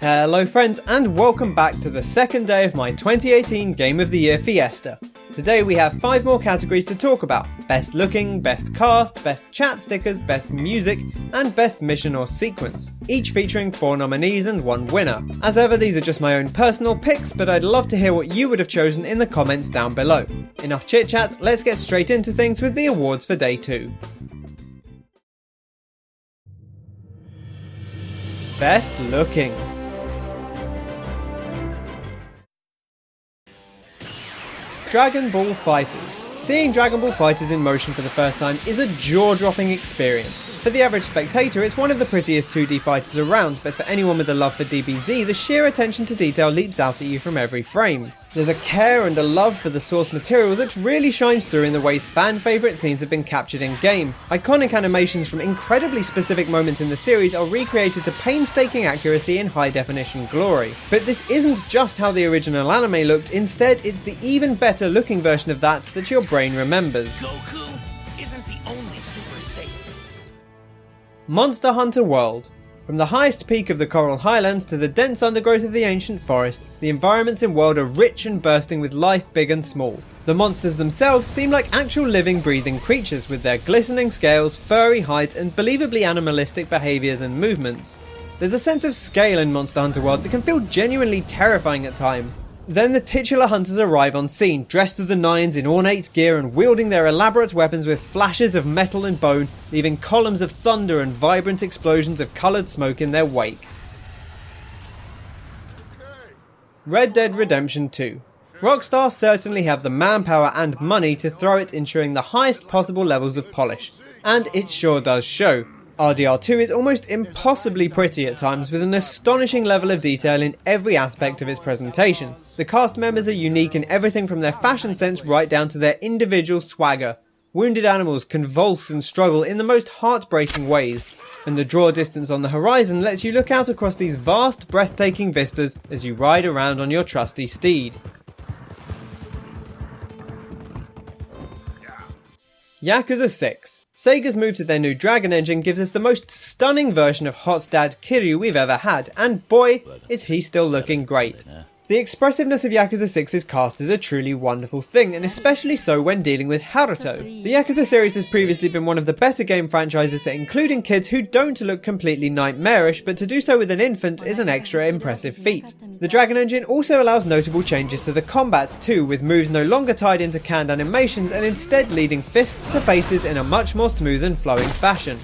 Hello friends, and welcome back to the second day of my 2018 Game of the Year Fiesta. Today we have 5 more categories to talk about: Best Looking, Best Cast, Best Chat Stickers, Best Music, and Best Mission or Sequence, each featuring 4 nominees and 1 winner. As ever, these are just my own personal picks, but I'd love to hear what you would have chosen in the comments down below. Enough chit chat, let's get straight into things with the awards for day 2. Best Looking. Dragon Ball FighterZ. Seeing Dragon Ball FighterZ in motion for the first time is a jaw-dropping experience. For the average spectator, it's one of the prettiest 2D fighters around, but for anyone with a love for DBZ, the sheer attention to detail leaps out at you from every frame. There's a care and a love for the source material that really shines through in the ways fan favourite scenes have been captured in-game. Iconic animations from incredibly specific moments in the series are recreated to painstaking accuracy and high-definition glory. But this isn't just how the original anime looked, instead it's the even better looking version of that your brain remembers. Goku isn't the only Super Saiyan. Monster Hunter World. From the highest peak of the Coral Highlands to the dense undergrowth of the ancient forest, the environments in World are rich and bursting with life big and small. The monsters themselves seem like actual living, breathing creatures with their glistening scales, furry hides, and believably animalistic behaviours and movements. There's a sense of scale in Monster Hunter World that can feel genuinely terrifying at times. Then the titular hunters arrive on scene, dressed to the nines in ornate gear and wielding their elaborate weapons with flashes of metal and bone, leaving columns of thunder and vibrant explosions of coloured smoke in their wake. Red Dead Redemption 2. Rockstar certainly have the manpower and money to throw at ensuring the highest possible levels of polish, and it sure does show. RDR2 is almost impossibly pretty at times, with an astonishing level of detail in every aspect of its presentation. The cast members are unique in everything from their fashion sense right down to their individual swagger. Wounded animals convulse and struggle in the most heartbreaking ways, and the draw distance on the horizon lets you look out across these vast, breathtaking vistas as you ride around on your trusty steed. Yakuza 6. Sega's move to their new Dragon engine gives us the most stunning version of Hot's dad Kiryu we've ever had, and boy, is he still looking great. The expressiveness of Yakuza 6's cast is a truly wonderful thing, and especially so when dealing with Haruto. The Yakuza series has previously been one of the better game franchises at including kids who don't look completely nightmarish, but to do so with an infant is an extra impressive feat. The Dragon engine also allows notable changes to the combat too, with moves no longer tied into canned animations and instead leading fists to faces in a much more smooth and flowing fashion.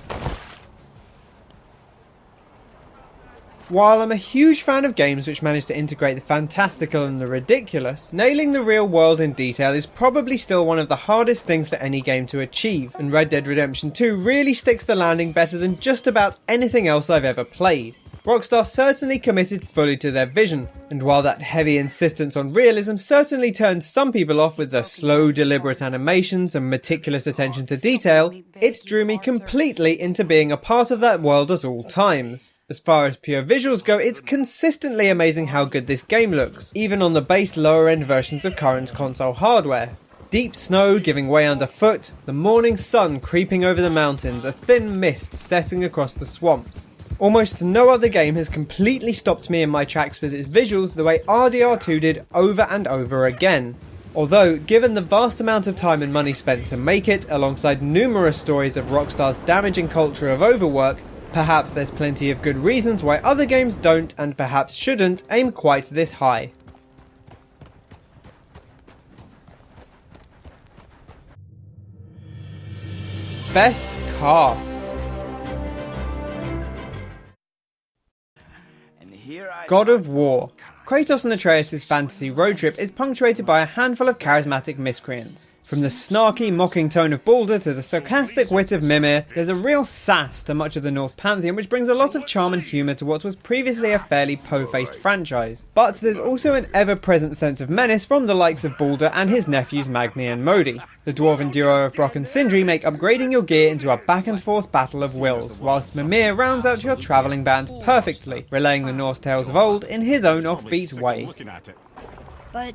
While I'm a huge fan of games which manage to integrate the fantastical and the ridiculous, nailing the real world in detail is probably still one of the hardest things for any game to achieve, and Red Dead Redemption 2 really sticks the landing better than just about anything else I've ever played. Rockstar certainly committed fully to their vision, and while that heavy insistence on realism certainly turns some people off with the slow, deliberate animations and meticulous attention to detail, it drew me completely into being a part of that world at all times. As far as pure visuals go, it's consistently amazing how good this game looks, even on the base lower end versions of current console hardware. Deep snow giving way underfoot, the morning sun creeping over the mountains, a thin mist setting across the swamps. Almost no other game has completely stopped me in my tracks with its visuals the way RDR2 did over and over again. Although, given the vast amount of time and money spent to make it, alongside numerous stories of Rockstar's damaging culture of overwork, perhaps there's plenty of good reasons why other games don't, and perhaps shouldn't, aim quite this high. Best Cast. God of War. Kratos and Atreus' fantasy road trip is punctuated by a handful of charismatic miscreants. From the snarky, mocking tone of Baldur to the sarcastic wit of Mimir, there's a real sass to much of the Norse pantheon which brings a lot of charm and humour to what was previously a fairly po-faced franchise. But there's also an ever-present sense of menace from the likes of Baldur and his nephews Magni and Modi. The dwarven duo of Brock and Sindri make upgrading your gear into a back-and-forth battle of wills, whilst Mimir rounds out your travelling band perfectly, relaying the Norse tales of old in his own offbeat way. But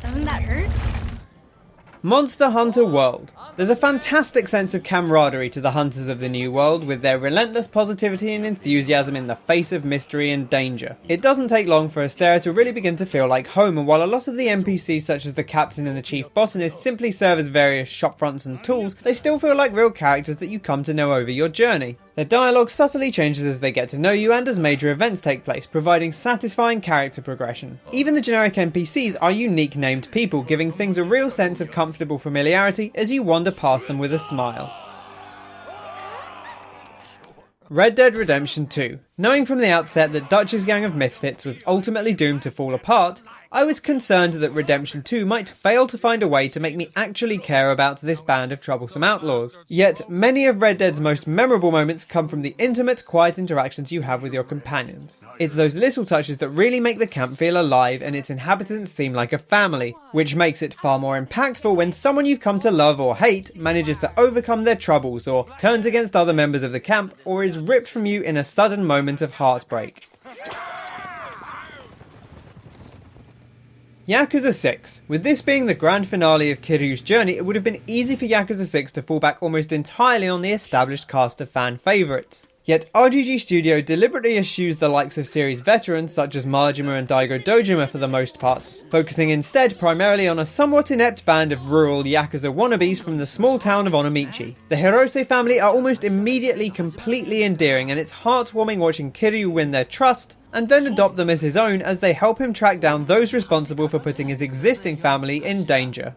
doesn't that hurt? Monster Hunter World. There's a fantastic sense of camaraderie to the hunters of the new world, with their relentless positivity and enthusiasm in the face of mystery and danger. It doesn't take long for Astera to really begin to feel like home, and while a lot of the NPCs such as the captain and the chief botanist simply serve as various shopfronts and tools, they still feel like real characters that you come to know over your journey. Their dialogue subtly changes as they get to know you and as major events take place, providing satisfying character progression. Even the generic NPCs are unique named people, giving things a real sense of comfortable familiarity as you wander past them with a smile. Red Dead Redemption 2. Knowing from the outset that Dutch's gang of misfits was ultimately doomed to fall apart, I was concerned that Redemption 2 might fail to find a way to make me actually care about this band of troublesome outlaws. Yet, many of Red Dead's most memorable moments come from the intimate, quiet interactions you have with your companions. It's those little touches that really make the camp feel alive and its inhabitants seem like a family, which makes it far more impactful when someone you've come to love or hate manages to overcome their troubles, or turns against other members of the camp, or is ripped from you in a sudden moment of heartbreak. Yakuza 6. With this being the grand finale of Kiryu's journey, it would have been easy for Yakuza 6 to fall back almost entirely on the established cast of fan favourites. Yet RGG Studio deliberately eschews the likes of series veterans such as Majima and Daigo Dojima for the most part, focusing instead primarily on a somewhat inept band of rural Yakuza wannabes from the small town of Onomichi. The Hirose family are almost immediately completely endearing, and it's heartwarming watching Kiryu win their trust and then adopt them as his own as they help him track down those responsible for putting his existing family in danger.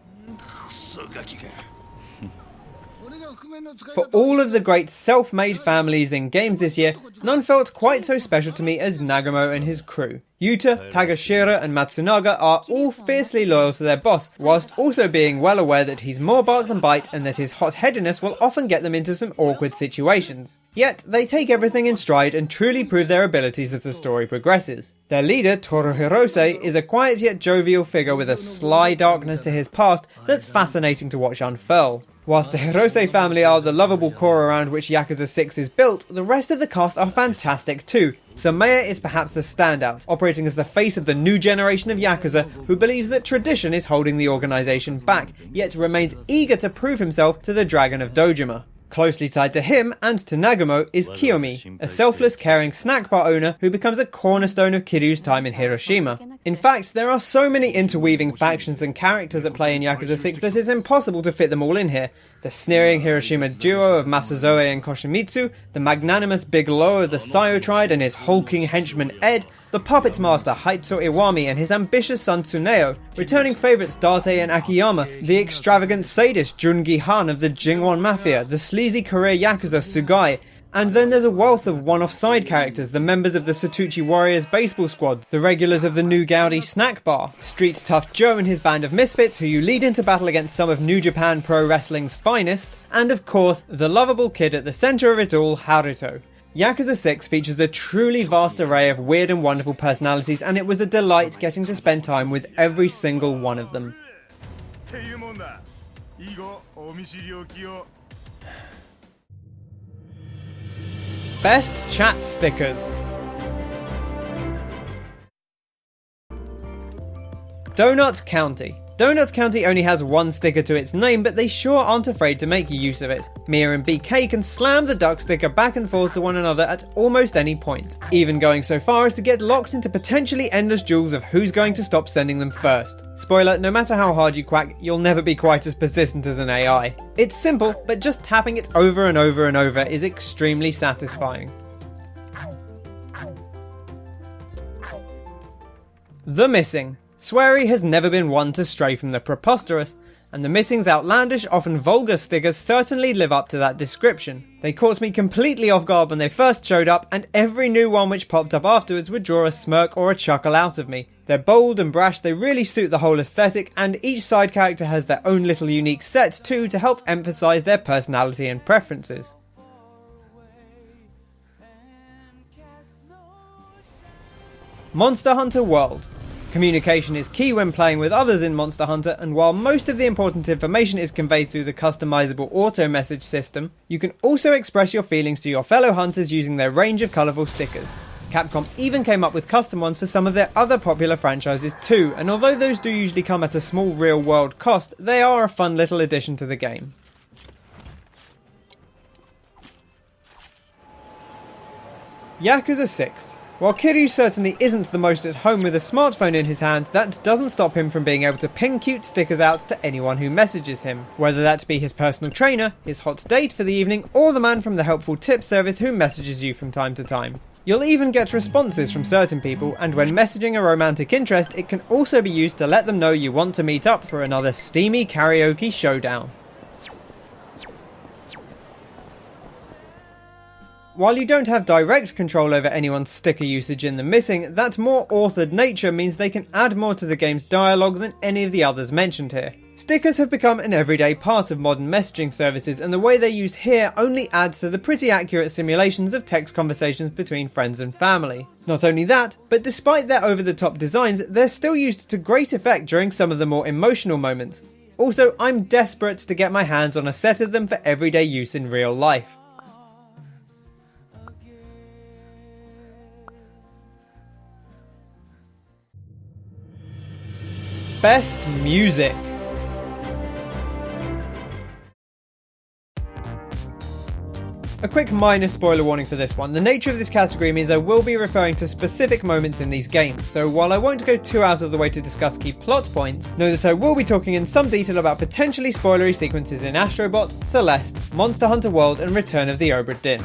For all of the great self-made families in games this year, none felt quite so special to me as Nagumo and his crew. Yuta, Takashira and Matsunaga are all fiercely loyal to their boss, whilst also being well aware that he's more bark than bite and that his hot-headedness will often get them into some awkward situations. Yet, they take everything in stride and truly prove their abilities as the story progresses. Their leader, Toru Hirose, is a quiet yet jovial figure with a sly darkness to his past that's fascinating to watch unfurl. Whilst the Hirose family are the lovable core around which Yakuza 6 is built, the rest of the cast are fantastic too. Sumaya is perhaps the standout, operating as the face of the new generation of Yakuza who believes that tradition is holding the organisation back, yet remains eager to prove himself to the Dragon of Dojima. Closely tied to him and to Nagumo is Kiyomi, a selfless, caring snack bar owner who becomes a cornerstone of Kiryu's time in Hiroshima. In fact, there are so many interweaving factions and characters at play in Yakuza 6 that it's impossible to fit them all in here. The sneering Hiroshima duo of Masazoe and Koshimitsu, the magnanimous Big Lo of the Sayo tribe and his hulking henchman Ed, the puppet master Haitsu Iwami and his ambitious son Tsuneo, returning favourites Date and Akiyama, the extravagant sadist Jungi Han of the Jingwon Mafia, the sleazy career Yakuza Sugai, and then there's a wealth of one-off side characters, the members of the Satuchi Warriors baseball squad, the regulars of the New Gaudi snack bar, Street Tough Joe and his band of misfits who you lead into battle against some of New Japan Pro Wrestling's finest, and of course, the lovable kid at the centre of it all, Haruto. Yakuza 6 features a truly vast array of weird and wonderful personalities, and it was a delight getting to spend time with every single one of them. Best chat stickers. Donut County. Donut County only has one sticker to its name, but they sure aren't afraid to make use of it. Mia and BK can slam the duck sticker back and forth to one another at almost any point, even going so far as to get locked into potentially endless duels of who's going to stop sending them first. Spoiler, no matter how hard you quack, you'll never be quite as persistent as an AI. It's simple, but just tapping it over and over and over is extremely satisfying. The Missing. Swery has never been one to stray from the preposterous, and the Missing's outlandish, often vulgar stickers certainly live up to that description. They caught me completely off guard when they first showed up, and every new one which popped up afterwards would draw a smirk or a chuckle out of me. They're bold and brash, they really suit the whole aesthetic, and each side character has their own little unique set too to help emphasise their personality and preferences. Monster Hunter World. Communication is key when playing with others in Monster Hunter, and while most of the important information is conveyed through the customizable auto message system, you can also express your feelings to your fellow hunters using their range of colourful stickers. Capcom even came up with custom ones for some of their other popular franchises too, and although those do usually come at a small real-world cost, they are a fun little addition to the game. Yakuza 6. While Kiryu certainly isn't the most at home with a smartphone in his hands, that doesn't stop him from being able to ping cute stickers out to anyone who messages him, whether that be his personal trainer, his hot date for the evening, or the man from the helpful tip service who messages you from time to time. You'll even get responses from certain people, and when messaging a romantic interest, it can also be used to let them know you want to meet up for another steamy karaoke showdown. While you don't have direct control over anyone's sticker usage in The Missing, that more authored nature means they can add more to the game's dialogue than any of the others mentioned here. Stickers have become an everyday part of modern messaging services, and the way they're used here only adds to the pretty accurate simulations of text conversations between friends and family. Not only that, but despite their over-the-top designs, they're still used to great effect during some of the more emotional moments. Also, I'm desperate to get my hands on a set of them for everyday use in real life. Best Music. A quick minor spoiler warning for this one. The nature of this category means I will be referring to specific moments in these games, so while I won't go too out of the way to discuss key plot points, know that I will be talking in some detail about potentially spoilery sequences in Astro Bot, Celeste, Monster Hunter World and Return of the Obra Dinn.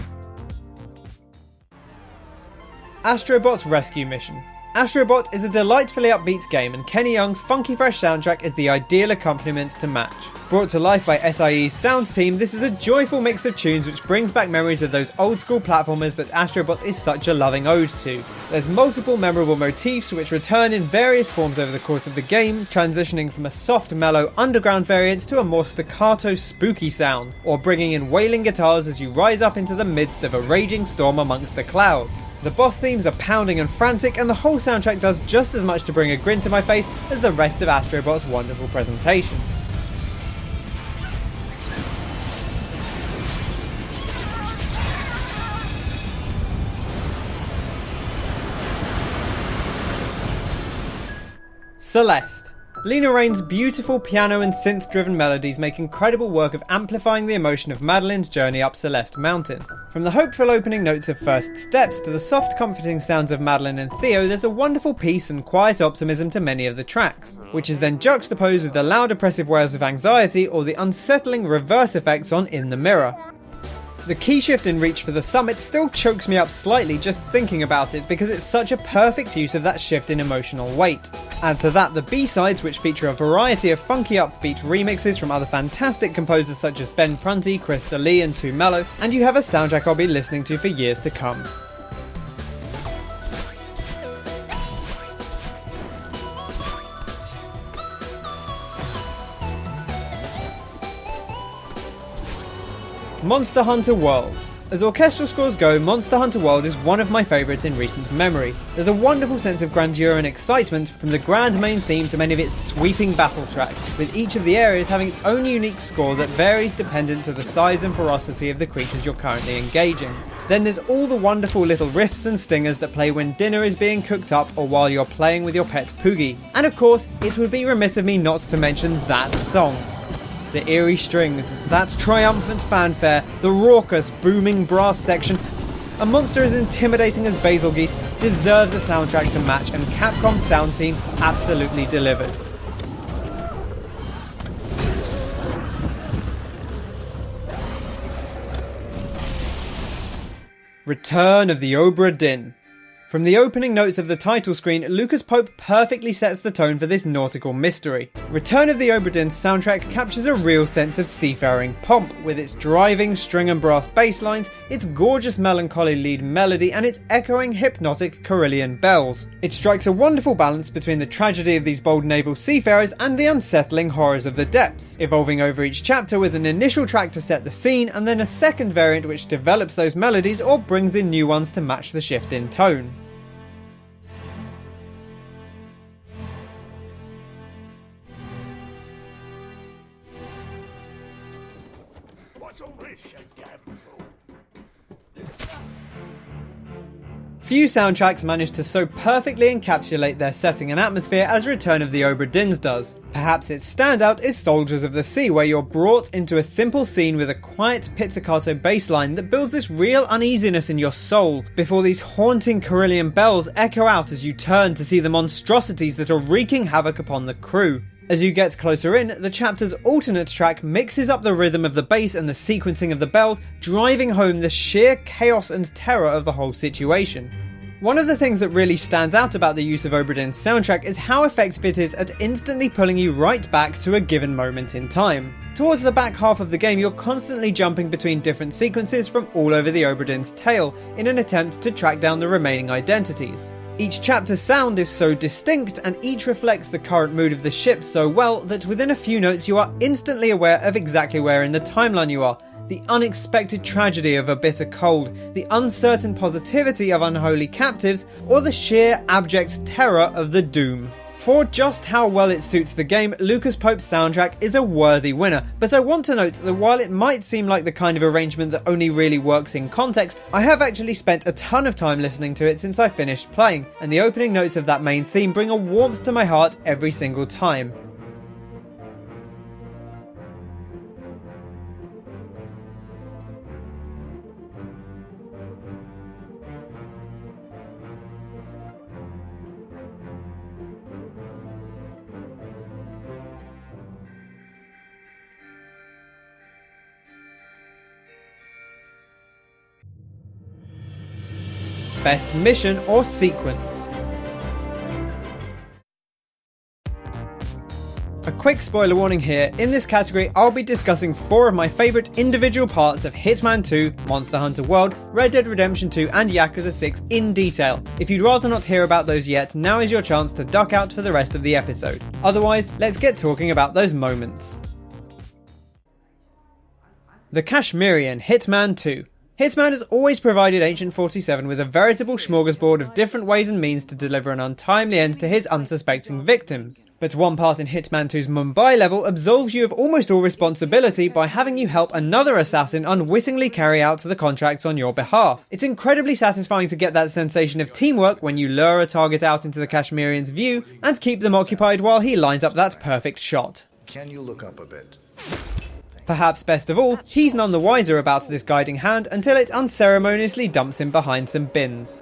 Astro Bot's Rescue Mission. Astro Bot is a delightfully upbeat game, and Kenny Young's funky fresh soundtrack is the ideal accompaniment to match. Brought to life by SIE's sound team, this is a joyful mix of tunes which brings back memories of those old school platformers that Astro Bot is such a loving ode to. There's multiple memorable motifs which return in various forms over the course of the game, transitioning from a soft mellow underground variant to a more staccato spooky sound, or bringing in wailing guitars as you rise up into the midst of a raging storm amongst the clouds. The boss themes are pounding and frantic, and the whole soundtrack does just as much to bring a grin to my face as the rest of Astro Bot's wonderful presentation. Celeste. Lena Raine's beautiful piano and synth-driven melodies make incredible work of amplifying the emotion of Madeline's journey up Celeste Mountain. From the hopeful opening notes of First Steps to the soft comforting sounds of Madeline and Theo, there's a wonderful peace and quiet optimism to many of the tracks, which is then juxtaposed with the loud oppressive wails of anxiety or the unsettling reverse effects on In the Mirror. The key shift in Reach for the Summit still chokes me up slightly just thinking about it because it's such a perfect use of that shift in emotional weight. Add to that the B-sides, which feature a variety of funky upbeat remixes from other fantastic composers such as Ben Prunty, Krista Lee and Too Mellow, and you have a soundtrack I'll be listening to for years to come. Monster Hunter World. As orchestral scores go, Monster Hunter World is one of my favourites in recent memory. There's a wonderful sense of grandeur and excitement from the grand main theme to many of its sweeping battle tracks, with each of the areas having its own unique score that varies dependent to the size and ferocity of the creatures you're currently engaging. Then there's all the wonderful little riffs and stingers that play when dinner is being cooked up or while you're playing with your pet Poogie. And of course, it would be remiss of me not to mention that song. The eerie strings, that triumphant fanfare, the raucous, booming brass section. A monster as intimidating as Basilgeuse deserves a soundtrack to match, and Capcom's sound team absolutely delivered. Return of the Obra Dinn. From the opening notes of the title screen, Lucas Pope perfectly sets the tone for this nautical mystery. Return of the Obra Dinn's soundtrack captures a real sense of seafaring pomp, with its driving string and brass bass lines, its gorgeous melancholy lead melody, and its echoing hypnotic Carillion bells. It strikes a wonderful balance between the tragedy of these bold naval seafarers and the unsettling horrors of the depths, evolving over each chapter with an initial track to set the scene, and then a second variant which develops those melodies or brings in new ones to match the shift in tone. Few soundtracks manage to so perfectly encapsulate their setting and atmosphere as Return of the Obra Dins does. Perhaps its standout is Soldiers of the Sea, where you're brought into a simple scene with a quiet pizzicato bass line that builds this real uneasiness in your soul, before these haunting Carillion bells echo out as you turn to see the monstrosities that are wreaking havoc upon the crew. As you get closer in, the chapter's alternate track mixes up the rhythm of the bass and the sequencing of the bells, driving home the sheer chaos and terror of the whole situation. One of the things that really stands out about the use of Obra Dinn's soundtrack is how effective it is at instantly pulling you right back to a given moment in time. Towards the back half of the game, you're constantly jumping between different sequences from all over the Obra Dinn's tale in an attempt to track down the remaining identities. Each chapter's sound is so distinct and each reflects the current mood of the ship so well that within a few notes you are instantly aware of exactly where in the timeline you are. The unexpected tragedy of a bitter cold, the uncertain positivity of unholy captives, or the sheer abject terror of the doom. For just how well it suits the game, Lucas Pope's soundtrack is a worthy winner, but I want to note that while it might seem like the kind of arrangement that only really works in context, I have actually spent a ton of time listening to it since I finished playing, and the opening notes of that main theme bring a warmth to my heart every single time. Best mission or sequence. A quick spoiler warning here, in this category I'll be discussing 4 of my favourite individual parts of Hitman 2, Monster Hunter World, Red Dead Redemption 2 and Yakuza 6 in detail. If you'd rather not hear about those yet, now is your chance to duck out for the rest of the episode. Otherwise, let's get talking about those moments. The Kashmirian Hitman 2. Hitman has always provided Agent 47 with a veritable smorgasbord of different ways and means to deliver an untimely end to his unsuspecting victims. But one path in Hitman 2's Mumbai level absolves you of almost all responsibility by having you help another assassin unwittingly carry out the contracts on your behalf. It's incredibly satisfying to get that sensation of teamwork when you lure a target out into the Kashmirian's view and keep them occupied while he lines up that perfect shot. Can you look up a bit? Perhaps best of all, he's none the wiser about this guiding hand until it unceremoniously dumps him behind some bins.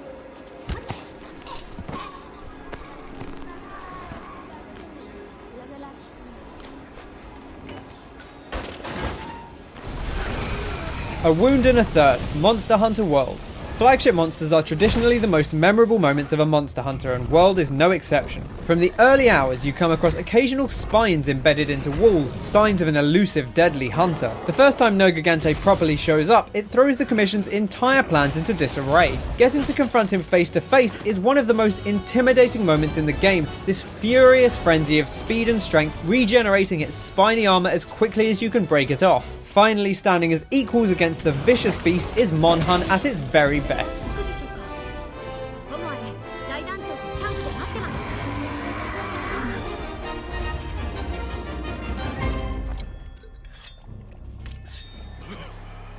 A Wound and a Thirst, Monster Hunter World. Flagship monsters are traditionally the most memorable moments of a Monster Hunter, and World is no exception. From the early hours, you come across occasional spines embedded into walls, signs of an elusive, deadly hunter. The first time Nergigante properly shows up, it throws the Commission's entire plans into disarray. Getting to confront him face to face is one of the most intimidating moments in the game, this furious frenzy of speed and strength regenerating its spiny armor as quickly as you can break it off. Finally standing as equals against the vicious beast is Monhun at its very best.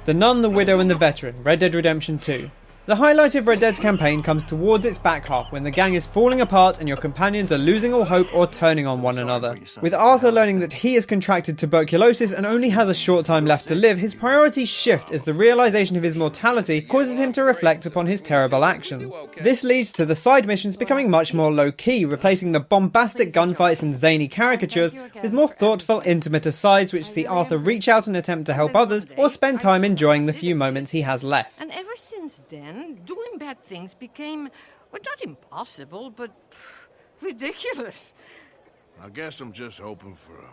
The Nun, the Widow and the Veteran, Red Dead Redemption 2. The highlight of Red Dead's campaign comes towards its back half when the gang is falling apart and your companions are losing all hope or turning on one another. With Arthur learning that he has contracted tuberculosis and only has a short time left to live, his priorities shift as the realization of his mortality causes him to reflect upon his terrible actions. This leads to the side missions becoming much more low-key, replacing the bombastic gunfights and zany caricatures with more thoughtful, intimate asides which see Arthur reach out and attempt to help others or spend time enjoying the few moments he has left. And ever since then, doing bad things became, well, not impossible, but ridiculous. I guess I'm just hoping for a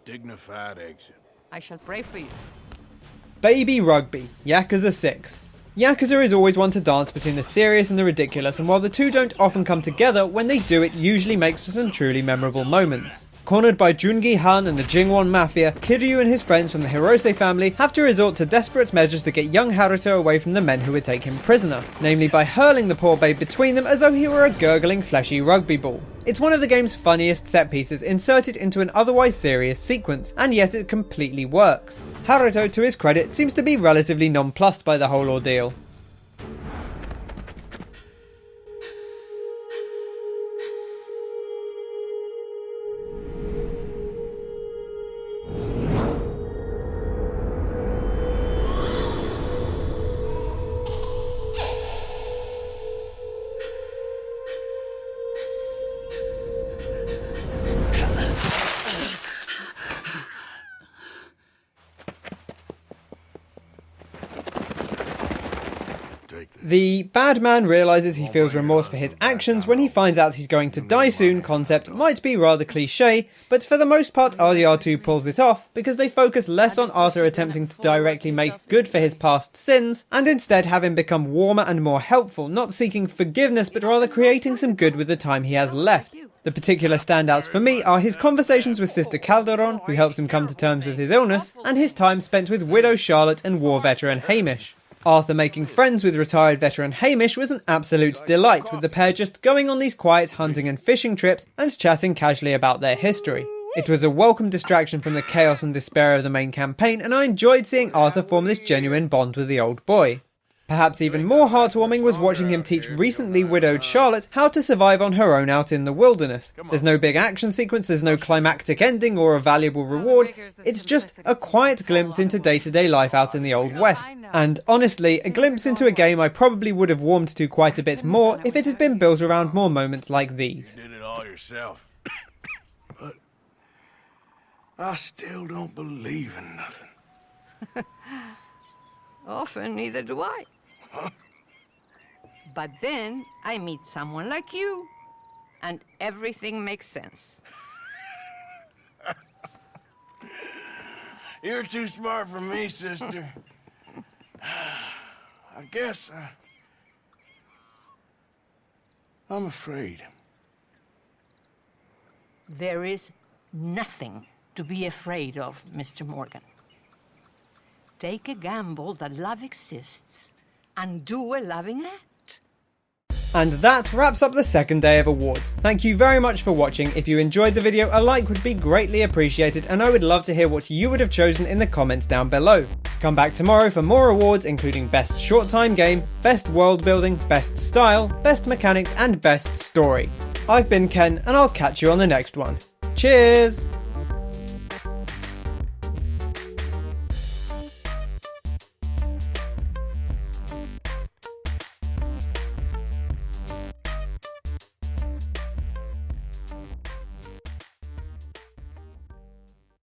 dignified exit. I shall pray for you. Baby Rugby, Yakuza 6. Yakuza is always one to dance between the serious and the ridiculous, and while the two don't often come together, when they do it usually makes for some truly memorable moments. Cornered by Jungi Han and the Jingwon Mafia, Kiryu and his friends from the Hirose family have to resort to desperate measures to get young Haruto away from the men who would take him prisoner, namely by hurling the poor babe between them as though he were a gurgling fleshy rugby ball. It's one of the game's funniest set pieces inserted into an otherwise serious sequence, and yet it completely works. Haruto, to his credit, seems to be relatively nonplussed by the whole ordeal. The bad man realises he feels remorse for his actions when he finds out he's going to die soon concept might be rather cliche, but for the most part RDR2 pulls it off because they focus less on Arthur attempting to directly make good for his past sins, and instead have him become warmer and more helpful, not seeking forgiveness but rather creating some good with the time he has left. The particular standouts for me are his conversations with Sister Calderon, who helps him come to terms with his illness, and his time spent with Widow Charlotte and war veteran Hamish. Arthur making friends with retired veteran Hamish was an absolute delight, with the pair just going on these quiet hunting and fishing trips and chatting casually about their history. It was a welcome distraction from the chaos and despair of the main campaign, and I enjoyed seeing Arthur form this genuine bond with the old boy. Perhaps even more heartwarming was watching him teach recently widowed Charlotte how to survive on her own out in the wilderness. There's no big action sequence, there's no climactic ending or a valuable reward, it's just a quiet glimpse into day-to-day life out in the Old West. And honestly, a glimpse into a game I probably would have warmed to quite a bit more if it had been built around more moments like these. You did it all yourself. But I still don't believe in nothing. Often, neither do I. But then I meet someone like you, and everything makes sense. You're too smart for me, sister. I guess I'm afraid. There is nothing to be afraid of, Mr. Morgan. Take a gamble that love exists, and do a loving act. And that wraps up the second day of awards. Thank you very much for watching. If you enjoyed the video, a like would be greatly appreciated, and I would love to hear what you would have chosen in the comments down below. Come back tomorrow for more awards including Best Short Time Game, Best World Building, Best Style, Best Mechanics and Best Story. I've been Ken, and I'll catch you on the next one. Cheers!